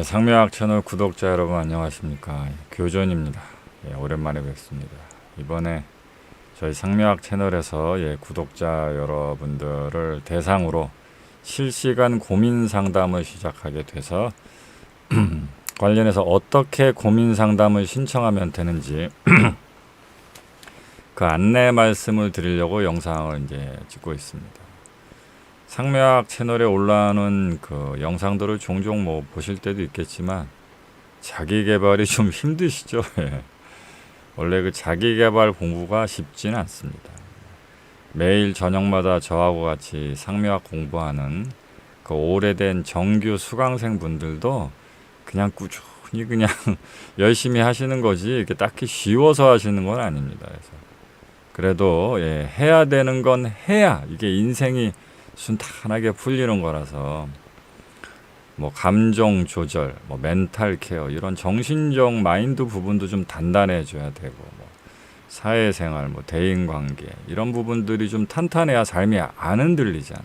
상미학 채널 구독자 여러분 안녕하십니까. 교전입니다. 오랜만에 뵙습니다. 이번에 저희 상미학 채널에서 구독자 여러분들을 대상으로 실시간 고민 상담을 시작하게 돼서 관련해서 어떻게 고민 상담을 신청하면 되는지 그 안내 말씀을 드리려고 영상을 이제 찍고 있습니다. 상미학 채널에 올라오는 그 영상들을 종종 뭐 보실 때도 있겠지만 자기 개발이 좀 힘드시죠? 원래 그 자기 개발 공부가 쉽지는 않습니다. 매일 저녁마다 저하고 같이 상미학 공부하는 그 오래된 정규 수강생 분들도 그냥 꾸준히 그냥 열심히 하시는 거지 이렇게 딱히 쉬워서 하시는 건 아닙니다. 그래도 해야 되는 건 해야 이게 인생이 순탄하게 풀리는 거라서 뭐 감정 조절, 뭐 멘탈 케어 이런 정신적 마인드 부분도 좀 단단해져야 되고 뭐 사회생활, 뭐 대인관계 이런 부분들이 좀 탄탄해야 삶이 안 흔들리잖아요.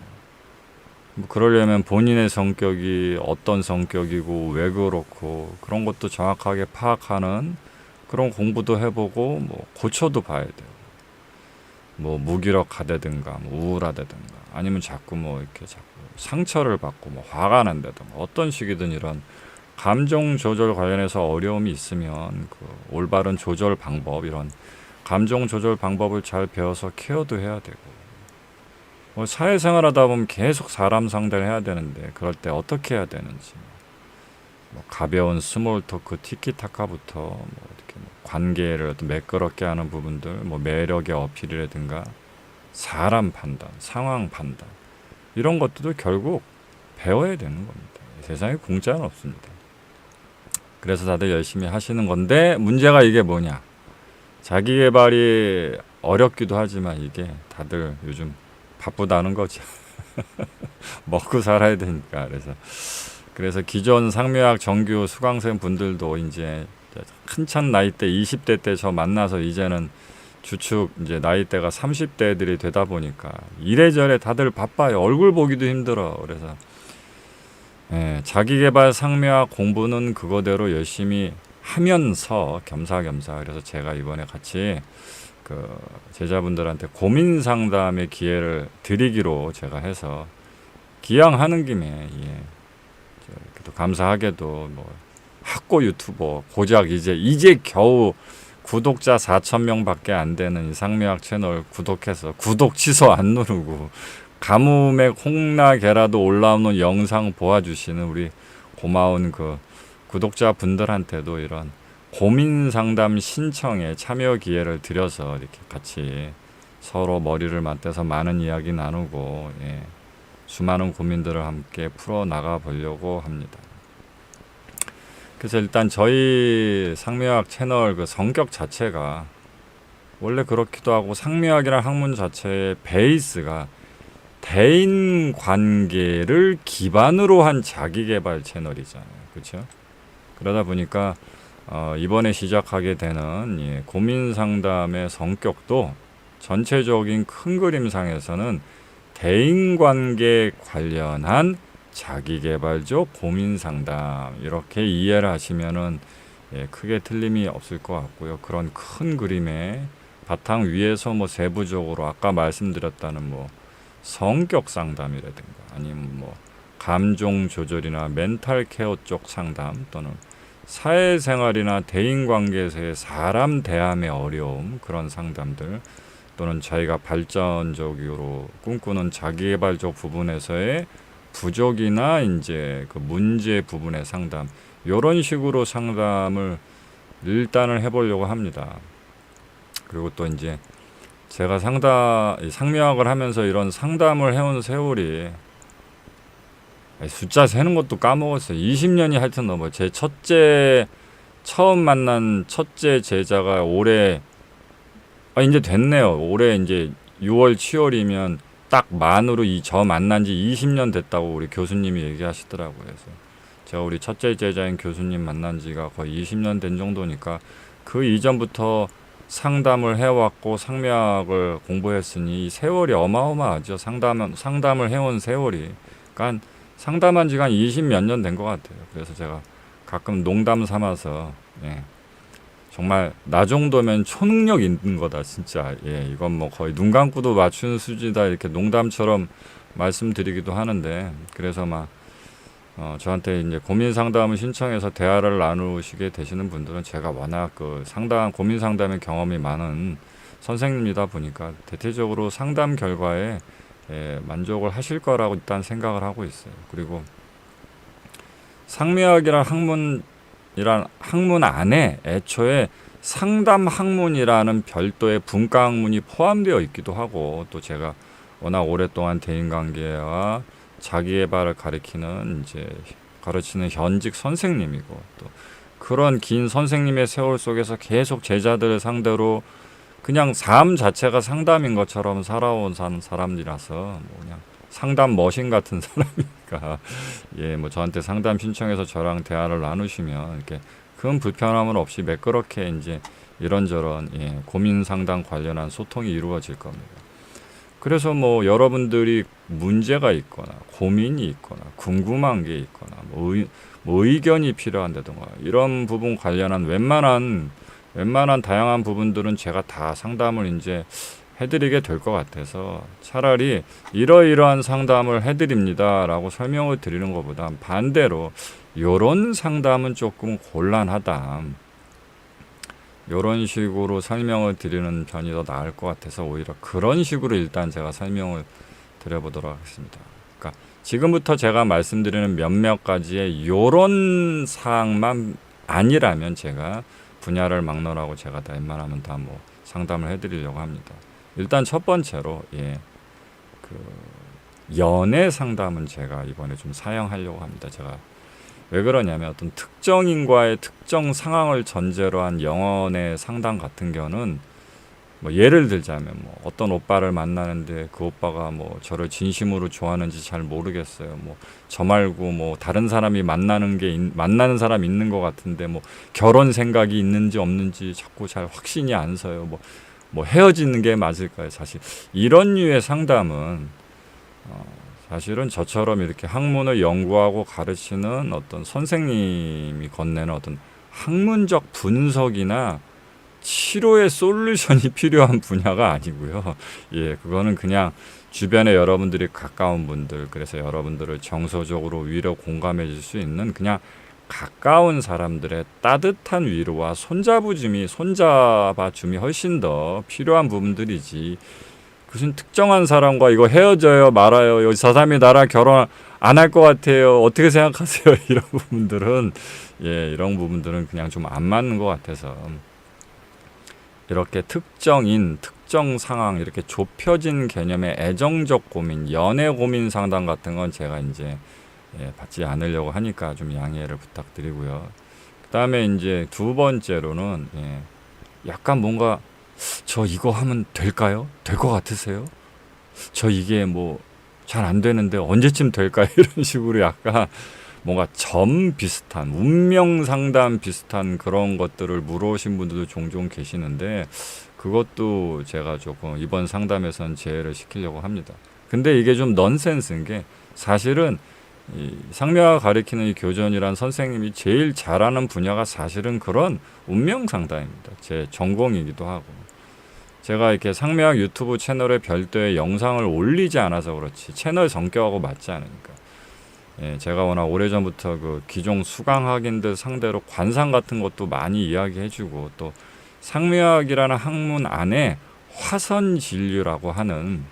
뭐 그러려면 본인의 성격이 어떤 성격이고 왜 그렇고 그런 것도 정확하게 파악하는 그런 공부도 해보고 뭐 고쳐도 봐야 돼요. 뭐 무기력하다든가 뭐 우울하다든가 아니면 자꾸 뭐 이렇게 자꾸 상처를 받고 뭐 화가 난다든가 어떤 식이든 이런 감정 조절 관련해서 어려움이 있으면 그 올바른 조절 방법 이런 감정 조절 방법을 잘 배워서 케어도 해야 되고 뭐 사회생활 하다 보면 계속 사람 상대를 해야 되는데 그럴 때 어떻게 해야 되는지 뭐 가벼운 스몰 토크 티키타카부터 뭐 이렇게 뭐 관계를 매끄럽게 하는 부분들 뭐 매력의 어필이라든가 사람 판단, 상황 판단 이런 것들도 결국 배워야 되는 겁니다. 세상에 공짜는 없습니다. 그래서 다들 열심히 하시는 건데 문제가 이게 뭐냐? 자기 개발이 어렵기도 하지만 이게 다들 요즘 바쁘다는 거죠. 먹고 살아야 되니까. 그래서 기존 상미학 정규 수강생 분들도 이제 한참 나이대 20대 때 저 만나서 이제는 주축 이제 나이대가 30대들이 되다 보니까 이래저래 다들 바빠요. 얼굴 보기도 힘들어. 그래서 자기계발 상미학 공부는 그거대로 열심히 하면서 겸사겸사 그래서 제가 이번에 같이 그 제자분들한테 고민 상담의 기회를 드리기로 제가 해서 기왕하는 김에 또 감사하게도 뭐 학고 유튜버 고작 이제 겨우 구독자 4,000명밖에 안 되는 이 상미학 채널 구독해서 구독 취소 안 누르고 가뭄에 콩나개라도 올라오는 영상 보아주시는 우리 고마운 그 구독자 분들한테도 이런 고민 상담 신청에 참여 기회를 드려서 이렇게 같이 서로 머리를 맞대서 많은 이야기 나누고 수많은 고민들을 함께 풀어 나가 보려고 합니다. 그래서 일단 저희 상미학 채널 그 성격 자체가 원래 그렇기도 하고 상미학이라는 학문 자체의 베이스가 대인 관계를 기반으로 한 자기개발 채널이잖아요. 그렇죠? 그러다 보니까 이번에 시작하게 되는 고민 상담의 성격도 전체적인 큰 그림상에서는 대인 관계 관련한 자기개발적 고민 상담 이렇게 이해를 하시면은 크게 틀림이 없을 것 같고요. 그런 큰 그림의 바탕 위에서 뭐 세부적으로 아까 말씀드렸다는 뭐 성격 상담이라든가 아니면 뭐 감정 조절이나 멘탈 케어 쪽 상담 또는 사회생활이나 대인관계에서의 사람 대함의 어려움 그런 상담들 또는 자기가 발전적으로 꿈꾸는 자기개발적 부분에서의 부족이나 이제 그 문제 부분의 상담 이런 식으로 상담을 일단을 해보려고 합니다. 그리고 또 이제 제가 상미학을 하면서 이런 상담을 해온 세월이 숫자 세는 것도 까먹었어요. 20년이 하여튼 넘어요. 제 처음 만난 첫째 제자가 올해 이제 됐네요. 올해 이제 6월 7월이면 딱 만으로 저 만난 지 20년 됐다고 우리 교수님이 얘기하시더라고요. 그래서 제가 우리 첫째 제자인 교수님 만난 지가 거의 20년 된 정도니까 그 이전부터 상담을 해왔고 상미학을 공부했으니 이 세월이 어마어마하죠. 상담을 해온 세월이. 그러니까 상담한 지가 한 20몇 년 된 것 같아요. 그래서 제가 가끔 농담 삼아서 정말 나 정도면 초능력 있는 거다 진짜. 이건 뭐 거의 눈 감고도 맞추는 수준이다 이렇게 농담처럼 말씀드리기도 하는데, 그래서 막 저한테 이제 고민 상담을 신청해서 대화를 나누시게 되시는 분들은 제가 워낙 그 고민 상담의 경험이 많은 선생님이다 보니까 대체적으로 상담 결과에 만족을 하실 거라고 일단 생각을 하고 있어요. 그리고 상미학이란 학문 안에 애초에 상담 학문이라는 별도의 분과 학문이 포함되어 있기도 하고, 또 제가 워낙 오랫동안 대인관계와 자기개발을 가르치는 현직 선생님이고, 또 그런 긴 선생님의 세월 속에서 계속 제자들을 상대로 그냥 삶 자체가 상담인 것처럼 살아온 사람이라서 뭐 그냥 상담 머신 같은 사람이니까 뭐 저한테 상담 신청해서 저랑 대화를 나누시면 이렇게 큰 불편함은 없이 매끄럽게 이제 이런저런 고민 상담 관련한 소통이 이루어질 겁니다. 그래서 뭐 여러분들이 문제가 있거나 고민이 있거나 궁금한 게 있거나 뭐 의견이 필요한다든가 이런 부분 관련한 웬만한 다양한 부분들은 제가 다 상담을 이제 해드리게 될 것 같아서, 차라리 이러이러한 상담을 해드립니다라고 설명을 드리는 것보다 반대로 요런 상담은 조금 곤란하다, 요런 식으로 설명을 드리는 편이 더 나을 것 같아서 오히려 그런 식으로 일단 제가 설명을 드려보도록 하겠습니다. 그러니까 지금부터 제가 말씀드리는 몇몇 가지의 요런 사항만 아니라면 제가 분야를 막론하고 제가 다 웬만하면 다 뭐 상담을 해드리려고 합니다. 일단 첫 번째로 연애 상담은 제가 이번에 좀 사용하려고 합니다. 제가 왜 그러냐면 어떤 특정인과의 특정 상황을 전제로 한 연애 상담 같은 경우는 뭐 예를 들자면 뭐 어떤 오빠를 만나는데 그 오빠가 뭐 저를 진심으로 좋아하는지 잘 모르겠어요. 뭐 저 말고 뭐 다른 사람이 만나는 사람 있는 것 같은데 뭐 결혼 생각이 있는지 없는지 자꾸 잘 확신이 안 서요. 뭐 헤어지는 게 맞을까요? 사실 이런 류의 상담은 사실은 저처럼 이렇게 학문을 연구하고 가르치는 어떤 선생님이 건네는 어떤 학문적 분석이나 치료의 솔루션이 필요한 분야가 아니고요. 그거는 그냥 주변에 여러분들이 가까운 분들, 그래서 여러분들을 정서적으로 위로 공감해 줄 수 있는 그냥 가까운 사람들의 따뜻한 위로와 손잡아줌이 훨씬 더 필요한 부분들이지, 무슨 특정한 사람과 이거 헤어져요 말아요, 저 사람이 나랑 결혼 안 할 것 같아요, 어떻게 생각하세요? 이런 부분들은 그냥 좀 안 맞는 것 같아서, 이렇게 특정인, 특정 상황, 이렇게 좁혀진 개념의 애정적 고민, 연애 고민 상담 같은 건 제가 이제 받지 않으려고 하니까 좀 양해를 부탁드리고요. 그 다음에 이제 두 번째로는 약간 뭔가 저 이거 하면 될까요? 될 것 같으세요? 저 이게 뭐 잘 안 되는데 언제쯤 될까요? 이런 식으로 약간 뭔가 점 비슷한, 운명 상담 비슷한 그런 것들을 물어오신 분들도 종종 계시는데, 그것도 제가 조금 이번 상담에선 제외를 시키려고 합니다. 근데 이게 좀 넌센스인 게, 사실은 이 상명을 가리키는 이 교전이란 선생님이 제일 잘하는 분야가 사실은 그런 운명 상담입니다. 제 전공이기도 하고, 제가 이렇게 상명학 유튜브 채널에 별도의 영상을 올리지 않아서 그렇지 채널 성격하고 맞지 않으니까, 제가 워낙 오래전부터 그 기종 수강학인들 상대로 관상 같은 것도 많이 이야기해주고, 또 상명학이라는 학문 안에 화선진료라고 하는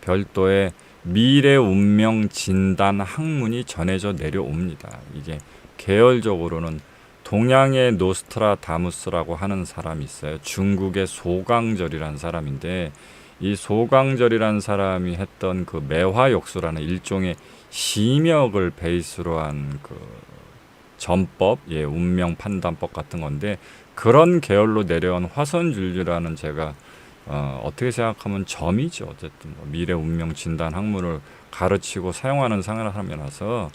별도의 미래 운명 진단 학문이 전해져 내려옵니다. 이게 계열적으로는 동양의 노스트라다무스라고 하는 사람이 있어요. 중국의 소강절이라는 사람인데, 이 소강절이라는 사람이 했던 그 매화역수라는 일종의 심역을 베이스로 한 그 전법, 운명 판단법 같은 건데, 그런 계열로 내려온 화선줄리라는, 제가 어떻게 생각하면 점이죠. 어쨌든 뭐 미래 운명 진단 학문을 가르치고 사용하는 사람이라서,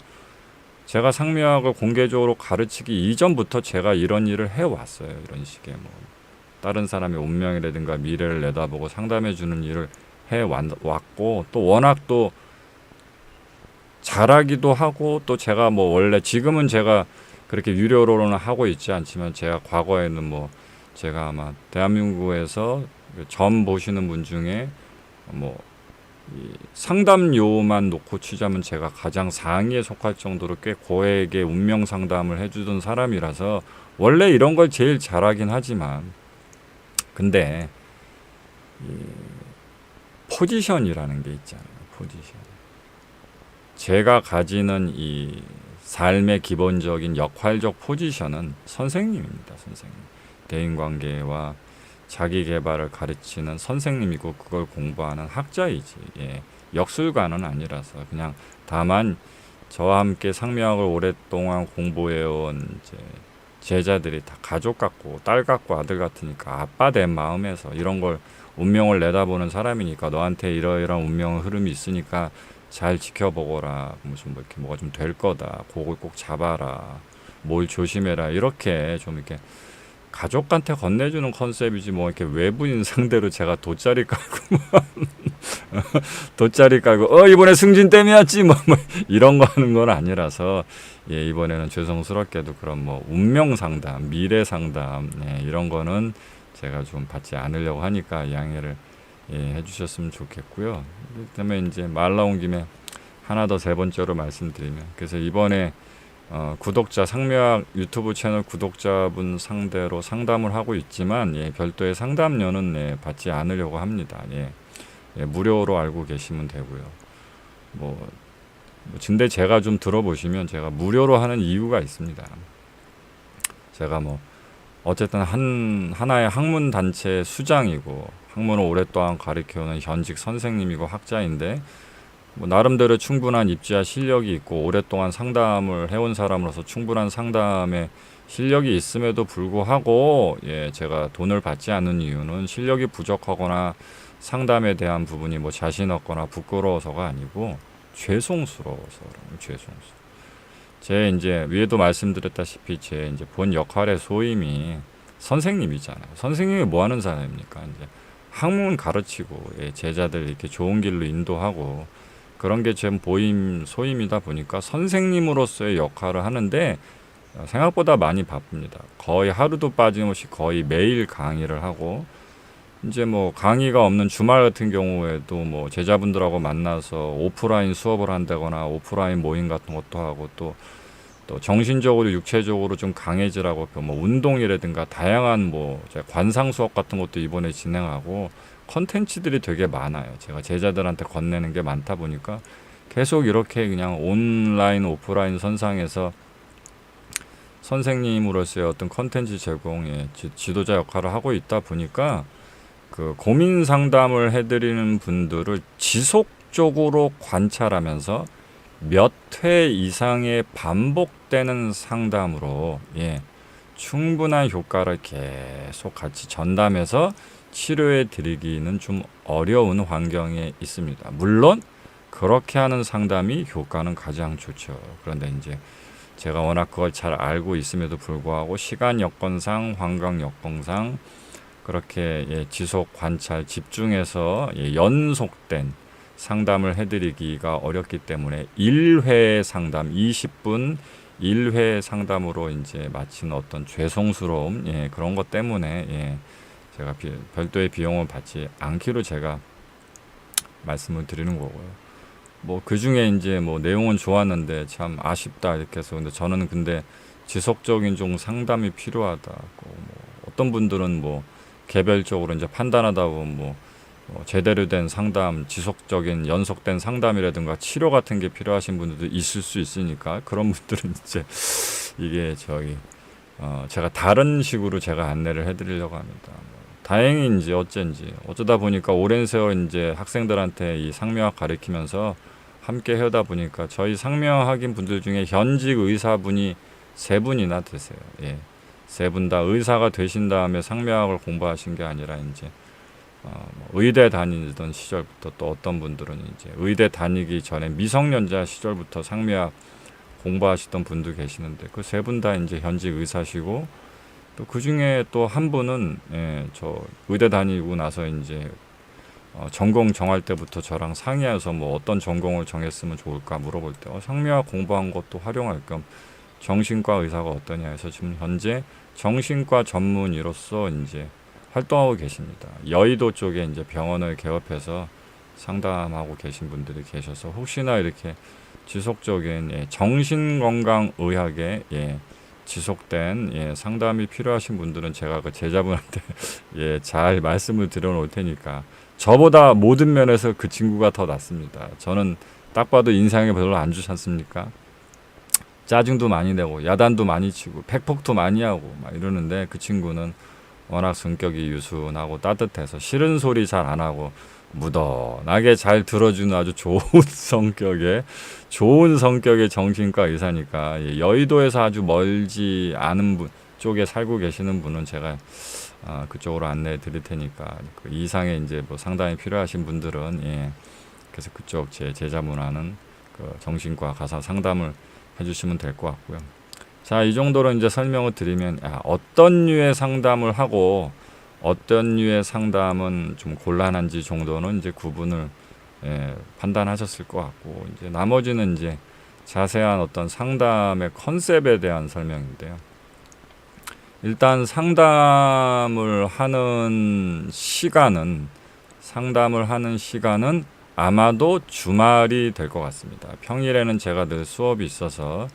제가 상명학을 공개적으로 가르치기 이전부터 제가 이런 일을 해왔어요. 이런 식의 뭐 다른 사람의 운명이라든가 미래를 내다보고 상담해주는 일을 해왔고, 또 워낙 또 잘하기도 하고, 또 제가 뭐 원래 지금은 제가 그렇게 유료로는 하고 있지 않지만 제가 과거에는 뭐 제가 아마 대한민국에서 점 보시는 분 중에 뭐 이 상담료만 놓고 치자면 제가 가장 상위에 속할 정도로 꽤 고액의 운명 상담을 해주던 사람이라서 원래 이런 걸 제일 잘하긴 하지만 근데 이 포지션이라는 게 있잖아요. 포지션. 제가 가지는 이 삶의 기본적인 역할적 포지션은 선생님입니다. 선생님. 대인관계와 자기 개발을 가르치는 선생님이고 그걸 공부하는 학자이지. 예. 역술가는 아니라서 그냥 다만 저와 함께 상명학을 오랫동안 공부해온 이제 제자들이 다 가족 같고 딸 같고 아들 같으니까 아빠 된 마음에서 이런 걸 운명을 내다보는 사람이니까 너한테 이러이러한 운명의 흐름이 있으니까 잘 지켜보거라. 무슨 뭐 이렇게 뭐가 좀 될 거다. 그걸 꼭 잡아라. 뭘 조심해라. 이렇게 좀 이렇게 가족한테 건네주는 컨셉이지 뭐 이렇게 외부인 상대로 제가 돗자리 깔고 돗자리 깔고 이번에 승진 때문이었지 뭐 이런 거 하는 건 아니라서 예 이번에는 죄송스럽게도 그런 뭐 운명 상담, 미래 상담 예, 이런 거는 제가 좀 받지 않으려고 하니까 양해를 예, 해주셨으면 좋겠고요. 그다음에 이제 말 나온 김에 하나 더 세 번째로 말씀드리면 그래서 이번에 구독자 상묘학 유튜브 채널 구독자분 상대로 상담을 하고 있지만 예, 별도의 상담료는 예, 받지 않으려고 합니다. 예, 예, 무료로 알고 계시면 되고요. 근데 제가 좀 들어보시면 제가 무료로 하는 이유가 있습니다. 제가 뭐 어쨌든 하나의 학문 단체 수장이고 학문을 오랫동안 가르쳐오는 현직 선생님이고 학자인데 뭐 나름대로 충분한 입지와 실력이 있고 오랫동안 상담을 해온 사람으로서 충분한 상담의 실력이 있음에도 불구하고 예, 제가 돈을 받지 않는 이유는 실력이 부족하거나 상담에 대한 부분이 뭐 자신 없거나 부끄러워서가 아니고 죄송스러워서 죄송스러워. 제 이제 위에도 말씀드렸다시피 제 이제 본 역할의 소임이 선생님이잖아요. 선생님이 뭐 하는 사람입니까? 이제 학문 가르치고 예, 제자들 이렇게 좋은 길로 인도하고 그런 게 제 소임이다 보니까 선생님으로서의 역할을 하는데 생각보다 많이 바쁩니다. 거의 하루도 빠짐없이 거의 매일 강의를 하고 이제 뭐 강의가 없는 주말 같은 경우에도 뭐 제자분들하고 만나서 오프라인 수업을 한다거나 오프라인 모임 같은 것도 하고 또 정신적으로 육체적으로 좀 강해지라고 뭐 운동이라든가 다양한 뭐 관상 수업 같은 것도 이번에 진행하고 컨텐츠들이 되게 많아요. 제가 제자들한테 건네는 게 많다 보니까 계속 이렇게 그냥 온라인 오프라인 선상에서 선생님으로서의 어떤 컨텐츠 제공에 지도자 역할을 하고 있다 보니까 그 고민 상담을 해드리는 분들을 지속적으로 관찰하면서 몇 회 이상의 반복되는 상담으로 예, 충분한 효과를 계속 같이 전담해서 치료해 드리기는 좀 어려운 환경에 있습니다. 물론 그렇게 하는 상담이 효과는 가장 좋죠. 그런데 이제 제가 워낙 그걸 잘 알고 있음에도 불구하고 시간 여건상, 환경 여건상 그렇게 예, 지속 관찰 집중해서 예, 연속된 상담을 해드리기가 어렵기 때문에 1회 상담 20분 1회 상담으로 이제 마친 어떤 죄송스러움 예, 그런 것 때문에 예, 제가 별도의 비용을 받지 않기로 제가 말씀을 드리는 거고요. 뭐 그 중에 이제 뭐 내용은 좋았는데 참 아쉽다 이렇게 해서 근데 지속적인 좀 상담이 필요하다고 뭐 어떤 분들은 뭐 개별적으로 이제 판단하다 보면 뭐 제대로 된 상담, 지속적인 연속된 상담이라든가 치료 같은 게 필요하신 분들도 있을 수 있으니까 그런 분들은 이제 이게 제가 다른 식으로 제가 안내를 해드리려고 합니다. 다행인지 어쩐지 어쩌다 보니까 오랜 세월 이제 학생들한테 이 상명학 가르치면서 함께 하다 보니까 저희 상명학인 분들 중에 현직 의사분이 3분이나 되세요. 예. 3분 다 의사가 되신 다음에 상명학을 공부하신 게 아니라 이제 의대 다니던 시절부터 또 어떤 분들은 이제 의대 다니기 전에 미성년자 시절부터 상명학 공부하시던 분도 계시는데 그 3분 다 이제 현직 의사시고 또 그 중에 또 한 분은 예, 저 의대 다니고 나서 이제 전공 정할 때부터 저랑 상의해서 뭐 어떤 전공을 정했으면 좋을까 물어볼 때 상명학 공부한 것도 활용할 겸 정신과 의사가 어떠냐 해서 지금 현재 정신과 전문의로서 이제 활동하고 계십니다. 여의도 쪽에 이제 병원을 개업해서 상담하고 계신 분들이 계셔서 혹시나 이렇게 지속적인 정신건강의학에 지속된 상담이 필요하신 분들은 제가 그 제자분한테 잘 말씀을 드려 놓을 테니까 저보다 모든 면에서 그 친구가 더 낫습니다. 저는 딱 봐도 인상이 별로 안 좋지 않습니까? 짜증도 많이 내고 야단도 많이 치고 팩폭도 많이 하고 막 이러는데 그 친구는 워낙 성격이 유순하고 따뜻해서 싫은 소리 잘 안 하고 무던하게 잘 들어주는 아주 좋은 성격의 정신과 의사니까 여의도에서 아주 멀지 않은 분 쪽에 살고 계시는 분은 제가 그쪽으로 안내해 드릴 테니까 그 이상의 이제 뭐 상담이 필요하신 분들은 그래서 그쪽 제 제자문화는 그 정신과 가서 상담을 해주시면 될 것 같고요. 자, 이 정도로 이제 설명을 드리면 어떤 류의 상담을 하고 어떤 류의 상담은 좀 곤란한지 정도는 이제 구분을 판단하셨을 것 같고 이제 나머지는 이제 자세한 어떤 상담의 컨셉에 대한 설명인데요. 일단 상담을 하는 시간은 아마도 주말이 될 것 같습니다. 평일에는 제가 늘 수업이 있어서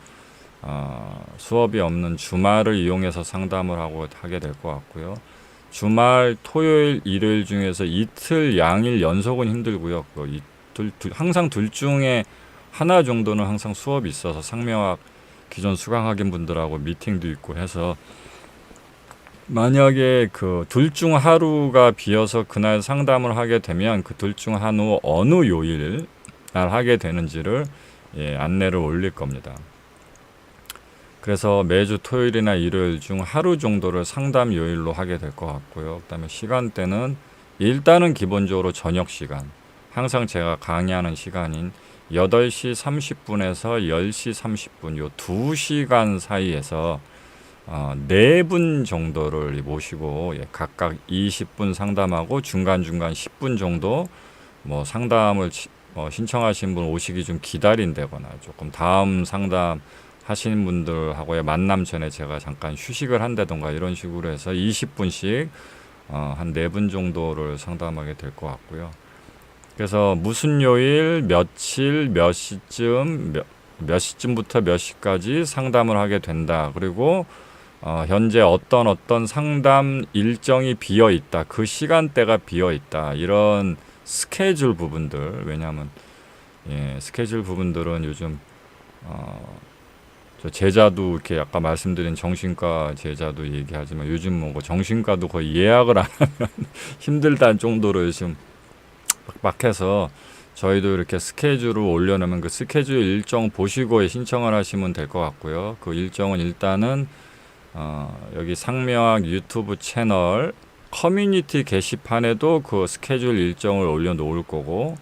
수업이 없는 주말을 이용해서 상담을 하게 될 것 같고요. 주말, 토요일, 일요일 중에서 이틀, 양일 연속은 힘들고요. 항상 둘 중에 하나 정도는 항상 수업이 있어서 상명학 기존 수강학인 분들하고 미팅도 있고 해서 만약에 그 둘 중 하루가 비어서 그날 상담을 하게 되면 그 둘 중 어느 요일 날 하게 되는지를 안내를 올릴 겁니다. 그래서 매주 토요일이나 일요일 중 하루 정도를 상담 요일로 하게 될 것 같고요. 그다음에 시간대는 일단은 기본적으로 저녁 시간, 항상 제가 강의하는 시간인 8시 30분에서 10시 30분 요 2시간 사이에서 4분 정도를 모시고 각각 20분 상담하고 중간중간 10분 정도 뭐 상담을 신청하신 분 오시기 좀 기다린다거나 조금 다음 상담 하시는 분들하고의 만남 전에 제가 잠깐 휴식을 한다던가 이런 식으로 해서 20분씩 한 4분 정도를 상담하게 될 것 같고요. 그래서 무슨 요일, 며칠, 몇 시쯤부터 몇 시까지 상담을 하게 된다. 그리고 현재 어떤 상담 일정이 비어 있다. 그 시간대가 비어 있다. 이런 스케줄 부분들, 왜냐하면 스케줄 부분들은 요즘 저 제자도 이렇게 아까 말씀드린 정신과 제자도 얘기하지만 요즘 뭐 정신과도 거의 예약을 안 하면 힘들다는 정도로 요즘 빡빡해서 저희도 이렇게 스케줄을 올려놓으면 그 스케줄 일정 보시고 신청을 하시면 될 것 같고요. 그 일정은 일단은 여기 상명학 유튜브 채널 커뮤니티 게시판에도 그 스케줄 일정을 올려놓을 거고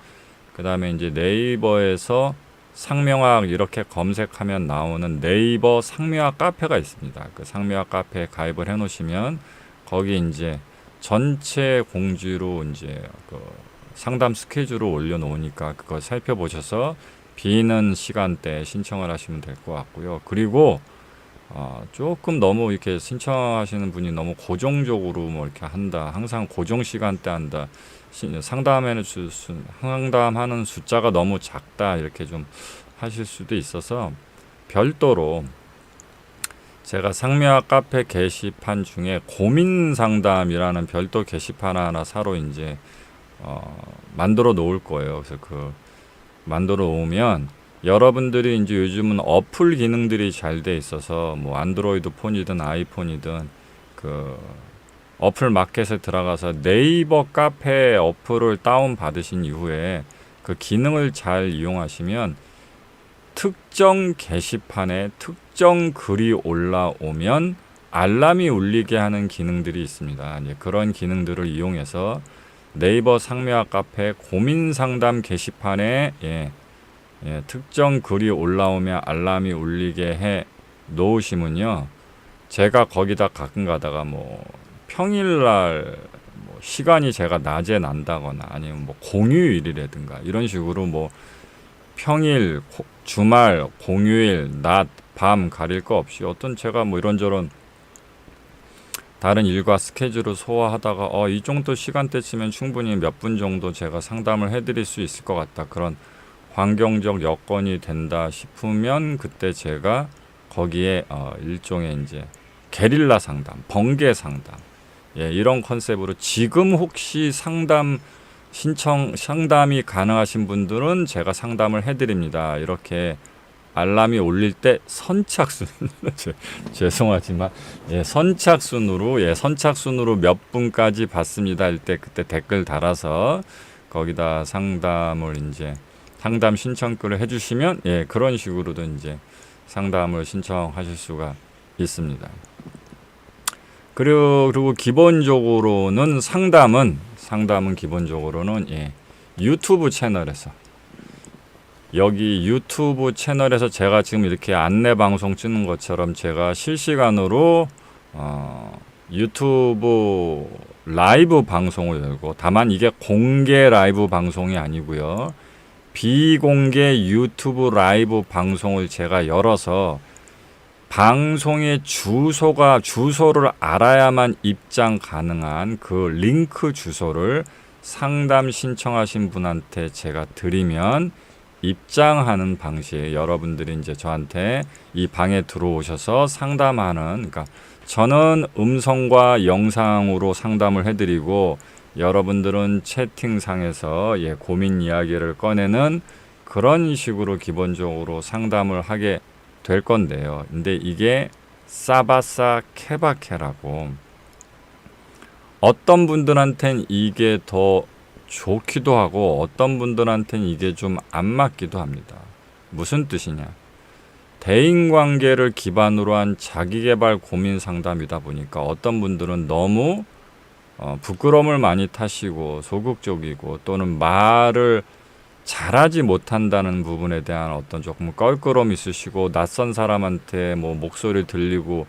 그 다음에 이제 네이버에서 상명학 이렇게 검색하면 나오는 네이버 상명학 카페가 있습니다. 그 상명학 카페에 가입을 해 놓으시면 거기 이제 전체 공지로 이제 그 상담 스케줄을 올려놓으니까 그걸 살펴보셔서 비는 시간대 신청을 하시면 될 것 같고요. 그리고 조금 너무 이렇게 신청하시는 분이 너무 고정적으로 뭐 이렇게 한다, 항상 고정 시간대 한다, 상담하는 숫자가 너무 작다 이렇게 좀 하실 수도 있어서 별도로 제가 상명학 카페 게시판 중에 고민 상담이라는 별도 게시판 하나 새로 이제 만들어 놓을 거예요. 그래서 그 만들어 놓으면 여러분들이 이제 요즘은 어플 기능들이 잘 돼 있어서 뭐 안드로이드 폰이든 아이폰이든 그 어플 마켓에 들어가서 네이버 카페 어플을 다운 받으신 이후에 그 기능을 잘 이용하시면 특정 게시판에 특정 글이 올라오면 알람이 울리게 하는 기능들이 있습니다. 이제 그런 기능들을 이용해서 네이버 상명학 카페 고민 상담 게시판에 특정 글이 올라오면 알람이 울리게 해 놓으시면요. 제가 거기다 가끔 가다가 뭐 평일날 뭐 시간이 제가 낮에 난다거나 아니면 뭐 공휴일이라든가 이런 식으로 뭐 평일, 주말, 공휴일, 낮, 밤 가릴 거 없이 어떤 제가 뭐 이런저런 다른 일과 스케줄을 소화하다가 이 정도 시간대쯤엔 충분히 몇 분 정도 제가 상담을 해드릴 수 있을 것 같다. 그런 환경적 여건이 된다 싶으면 그때 제가 거기에 일종의 이제 게릴라 상담, 번개 상담, 이런 컨셉으로 지금 혹시 상담이 가능하신 분들은 제가 상담을 해드립니다. 이렇게 알람이 울릴 때 선착순 죄송하지만 선착순으로 몇 분까지 받습니다 할 때 그때 댓글 달아서 거기다 상담 신청글을 해주시면 그런 식으로도 이제 상담을 신청하실 수가 있습니다. 그리고 기본적으로는 상담은 기본적으로는 유튜브 채널에서 여기 유튜브 채널에서 제가 지금 이렇게 안내 방송 찍는 것처럼 제가 실시간으로 유튜브 라이브 방송을 열고, 다만 이게 공개 라이브 방송이 아니고요. 비공개 유튜브 라이브 방송을 제가 열어서 방송의 주소를 알아야만 입장 가능한 그 링크 주소를 상담 신청하신 분한테 제가 드리면 입장하는 방식, 여러분들이 이제 저한테 이 방에 들어오셔서 상담하는, 그러니까 저는 음성과 영상으로 상담을 해드리고 여러분들은 채팅상에서 고민 이야기를 꺼내는 그런 식으로 기본적으로 상담을 하게 될 건데요. 근데 이게 사바사 케바케라고, 어떤 분들한텐 이게 더 좋기도 하고 어떤 분들한테는 이게 좀 안 맞기도 합니다. 무슨 뜻이냐? 대인관계를 기반으로 한 자기계발 고민 상담이다 보니까 어떤 분들은 너무 부끄러움을 많이 타시고 소극적이고 또는 말을 잘하지 못한다는 부분에 대한 어떤 조금 껄끄러움 있으시고, 낯선 사람한테 뭐 목소리 들리고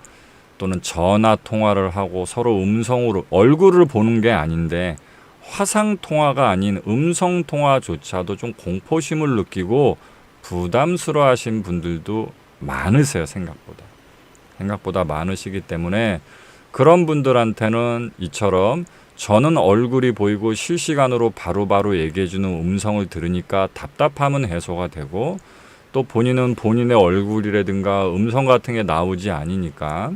또는 전화 통화를 하고 서로 음성으로 얼굴을 보는 게 아닌데 화상 통화가 아닌 음성 통화조차도 좀 공포심을 느끼고 부담스러워 하신 분들도 많으세요. 생각보다 많으시기 때문에 그런 분들한테는 이처럼 저는 얼굴이 보이고 실시간으로 바로바로 얘기해주는 음성을 들으니까 답답함은 해소가 되고, 또 본인은 본인의 얼굴이라든가 음성 같은 게 나오지 않으니까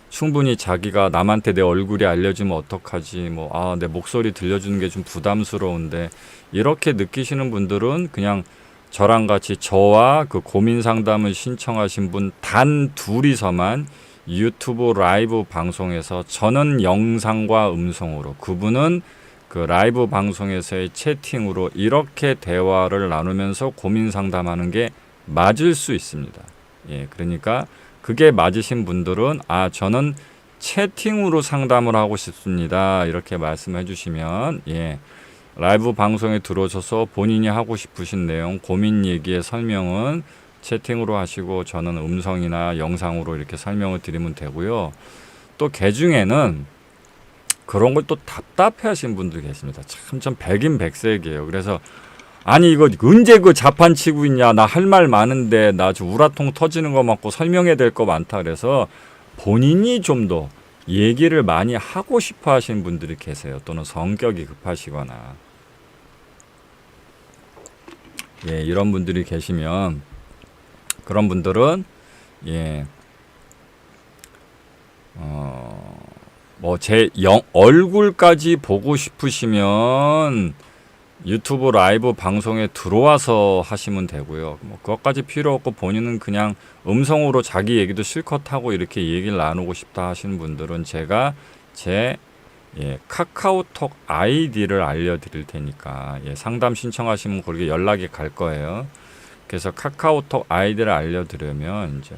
충분히 자기가 남한테 내 얼굴이 알려지면 어떡하지, 내 목소리 들려주는 게 좀 부담스러운데, 이렇게 느끼시는 분들은 그냥 저랑 같이 저와 그 고민 상담을 신청하신 분 단 둘이서만 유튜브 라이브 방송에서 저는 영상과 음성으로, 그분은 그 라이브 방송에서의 채팅으로 이렇게 대화를 나누면서 고민 상담하는 게 맞을 수 있습니다. 그러니까 그게 맞으신 분들은 저는 채팅으로 상담을 하고 싶습니다. 이렇게 말씀해 주시면 라이브 방송에 들어오셔서 본인이 하고 싶으신 내용, 고민 얘기의 설명은 채팅으로 하시고 저는 음성이나 영상으로 이렇게 설명을 드리면 되고요. 또 개중에는 그런 걸 또 답답해 하신 분들 계십니다. 참 백인백색이에요. 그래서 아니 이거 언제 그 자판 치고 있냐, 나 할 말 많은데 나 저 우라통 터지는 거 맞고 설명해야 될 거 많다. 그래서 본인이 좀 더 얘기를 많이 하고 싶어 하시는 분들이 계세요. 또는 성격이 급하시거나 이런 분들이 계시면, 그런 분들은 제 얼굴까지 보고 싶으시면 유튜브 라이브 방송에 들어와서 하시면 되고요. 그것까지 필요 없고 본인은 그냥 음성으로 자기 얘기도 실컷 하고 이렇게 얘기를 나누고 싶다 하시는 분들은 제가 제 카카오톡 아이디를 알려드릴 테니까 상담 신청하시면 거기에 연락이 갈 거예요. 그래서 카카오톡 아이디를 알려드리면 이제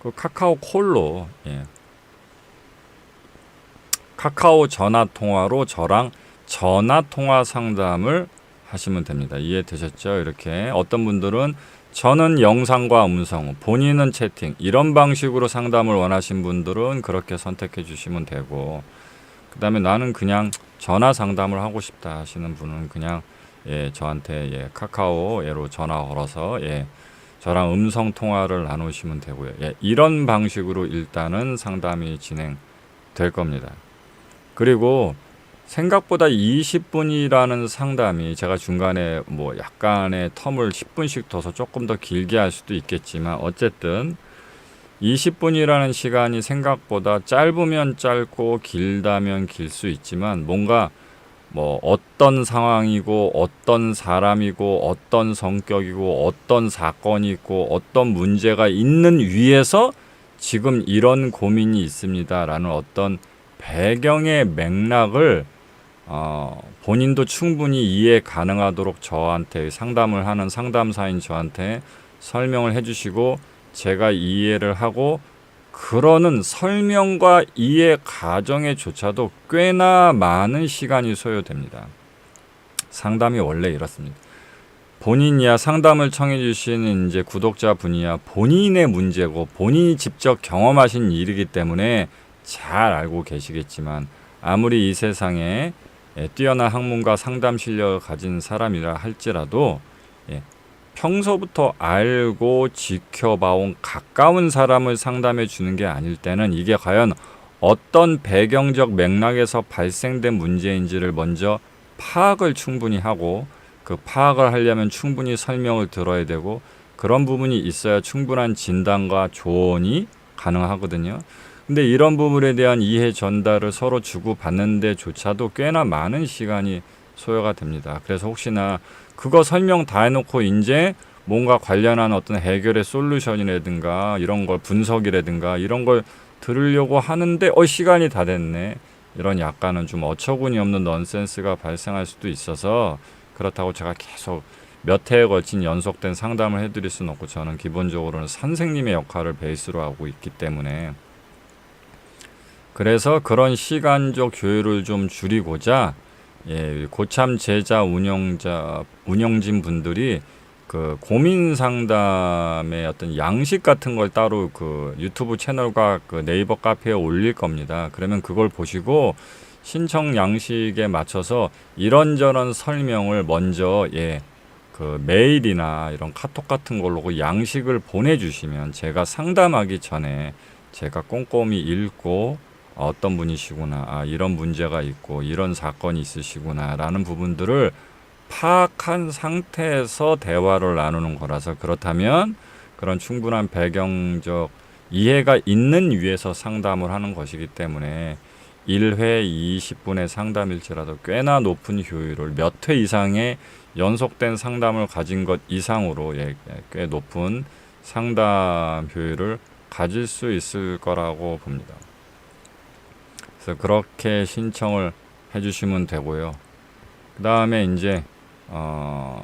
그 카카오 콜로 카카오 전화 통화로 저랑 전화 통화 상담을 하시면 됩니다. 이해되셨죠? 이렇게 어떤 분들은 저는 영상과 음성, 본인은 채팅, 이런 방식으로 상담을 원하신 분들은 그렇게 선택해 주시면 되고, 그 다음에 나는 그냥 전화 상담을 하고 싶다 하시는 분은 그냥 저한테 카카오로 전화 걸어서 저랑 음성 통화를 나누시면 되고요. 예, 이런 방식으로 일단은 상담이 진행될 겁니다. 그리고 생각보다 20분이라는 상담이 제가 중간에 뭐 약간의 텀을 10분씩 둬서 조금 더 길게 할 수도 있겠지만 어쨌든 20분이라는 시간이 생각보다 짧으면 짧고 길다면 길 수 있지만 뭔가 뭐 어떤 상황이고 어떤 사람이고 어떤 성격이고 어떤 사건이 있고 어떤 문제가 있는 위에서 지금 이런 고민이 있습니다라는 어떤 배경의 맥락을 본인도 충분히 이해 가능하도록 저한테 상담을 하는 상담사인 저한테 설명을 해주시고 제가 이해를 하고 그러는 설명과 이해 과정에조차도 꽤나 많은 시간이 소요됩니다. 상담이 원래 이렇습니다. 본인이야 상담을 청해 주시는 이제 구독자분이야 본인의 문제고 본인이 직접 경험하신 일이기 때문에 잘 알고 계시겠지만 아무리 이 세상에 뛰어난 학문과 상담 실력을 가진 사람이라 할지라도 평소부터 알고 지켜봐온 가까운 사람을 상담해 주는 게 아닐 때는 이게 과연 어떤 배경적 맥락에서 발생된 문제인지를 먼저 파악을 충분히 하고 그 파악을 하려면 충분히 설명을 들어야 되고 그런 부분이 있어야 충분한 진단과 조언이 가능하거든요. 근데 이런 부분에 대한 이해 전달을 서로 주고받는 데조차도 꽤나 많은 시간이 소요가 됩니다. 그래서 혹시나 그거 설명 다 해놓고 이제 뭔가 관련한 어떤 해결의 솔루션이라든가 이런 걸 분석이라든가 이런 걸 들으려고 하는데 시간이 다 됐네. 이런 약간은 좀 어처구니 없는 넌센스가 발생할 수도 있어서 그렇다고 제가 계속 몇 해에 걸친 연속된 상담을 해드릴 수는 없고 저는 기본적으로는 선생님의 역할을 베이스로 하고 있기 때문에 그래서 그런 시간적 효율을 좀 줄이고자 고참 제자 운영진 분들이 그 고민 상담의 어떤 양식 같은 걸 따로 그 유튜브 채널과 그 네이버 카페에 올릴 겁니다. 그러면 그걸 보시고 신청 양식에 맞춰서 이런저런 설명을 먼저 그 메일이나 이런 카톡 같은 걸로 그 양식을 보내주시면 제가 상담하기 전에 제가 꼼꼼히 읽고 어떤 분이시구나, 이런 문제가 있고 이런 사건이 있으시구나 라는 부분들을 파악한 상태에서 대화를 나누는 거라서 그렇다면 그런 충분한 배경적 이해가 있는 위에서 상담을 하는 것이기 때문에 1회 20분의 상담일지라도 꽤나 높은 효율을 몇 회 이상의 연속된 상담을 가진 것 이상으로 꽤 높은 상담 효율을 가질 수 있을 거라고 봅니다. 그래서 그렇게 신청을 해주시면 되고요. 그 다음에 이제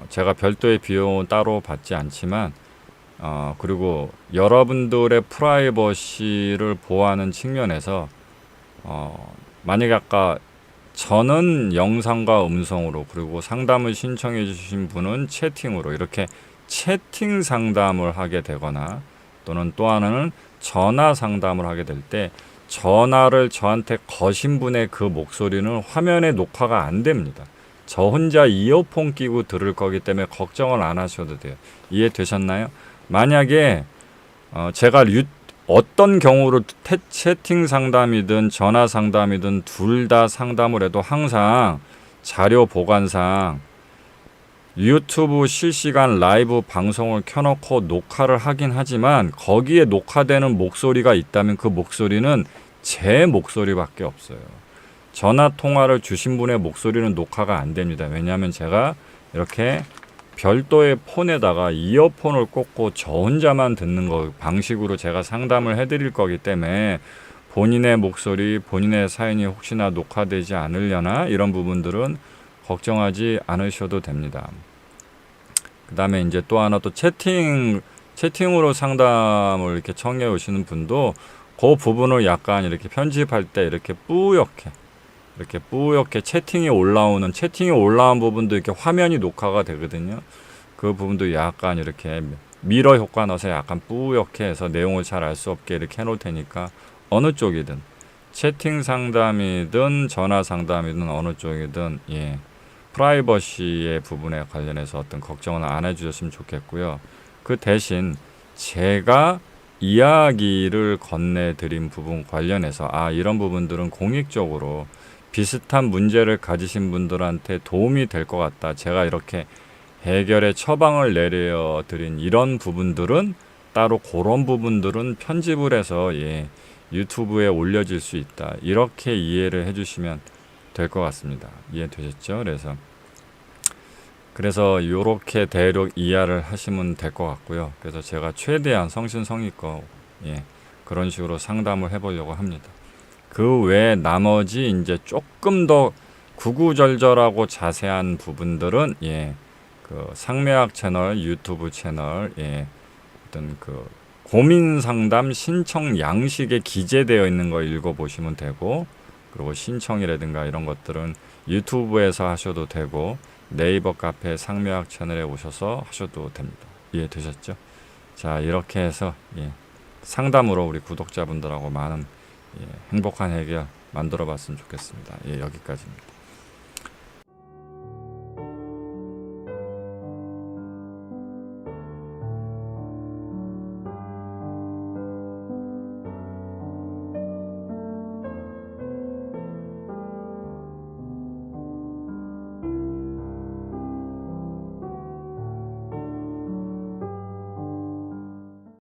제가 별도의 비용은 따로 받지 않지만 그리고 여러분들의 프라이버시를 보호하는 측면에서 만약에 아까 저는 영상과 음성으로 그리고 상담을 신청해 주신 분은 채팅으로 이렇게 채팅 상담을 하게 되거나 또는 또 하나는 전화 상담을 하게 될 때 전화를 저한테 거신 분의 그 목소리는 화면에 녹화가 안 됩니다. 저 혼자 이어폰 끼고 들을 거기 때문에 걱정을 안 하셔도 돼요. 이해되셨나요? 만약에 제가 어떤 경우로 채팅 상담이든 전화 상담이든 둘 다 상담을 해도 항상 자료 보관상 유튜브 실시간 라이브 방송을 켜놓고 녹화를 하긴 하지만 거기에 녹화되는 목소리가 있다면 그 목소리는 제 목소리밖에 없어요. 전화 통화를 주신 분의 목소리는 녹화가 안 됩니다. 왜냐하면 제가 이렇게 별도의 폰에다가 이어폰을 꽂고 저 혼자만 듣는 거 방식으로 제가 상담을 해드릴 거기 때문에 본인의 목소리, 본인의 사연이 혹시나 녹화되지 않으려나 이런 부분들은 걱정하지 않으셔도 됩니다. 그 다음에 이제 또 하나 또 채팅으로 상담을 이렇게 청해 오시는 분도 그 부분을 약간 이렇게 편집할 때 이렇게 뿌옇게 채팅이 올라온 부분도 이렇게 화면이 녹화가 되거든요. 그 부분도 약간 이렇게 미러 효과 넣어서 약간 뿌옇게 해서 내용을 잘 알 수 없게 이렇게 해놓을 테니까 어느 쪽이든 채팅 상담이든 전화 상담이든 어느 쪽이든 프라이버시의 부분에 관련해서 어떤 걱정은 안 해주셨으면 좋겠고요. 그 대신 제가 이야기를 건네드린 부분 관련해서 이런 부분들은 공익적으로 비슷한 문제를 가지신 분들한테 도움이 될 것 같다. 제가 이렇게 해결의 처방을 내려드린 이런 부분들은 따로 그런 부분들은 편집을 해서 유튜브에 올려질 수 있다. 이렇게 이해를 해주시면 될 것 같습니다. 이해되셨죠? 그래서 이렇게 대략 이해를 하시면 될 것 같고요. 그래서 제가 최대한 성신성의껏 그런 식으로 상담을 해보려고 합니다. 그 외에 나머지 이제 조금 더 구구절절하고 자세한 부분들은 그 상매학 채널 유튜브 채널 어떤 그 고민 상담 신청 양식에 기재되어 있는 거 읽어보시면 되고, 그리고 신청이라든가 이런 것들은 유튜브에서 하셔도 되고 네이버 카페 상매학 채널에 오셔서 하셔도 됩니다. 이해되셨죠? 자, 이렇게 해서 상담으로 우리 구독자분들하고 많은 행복한 해결 만들어 봤으면 좋겠습니다. 여기까지입니다.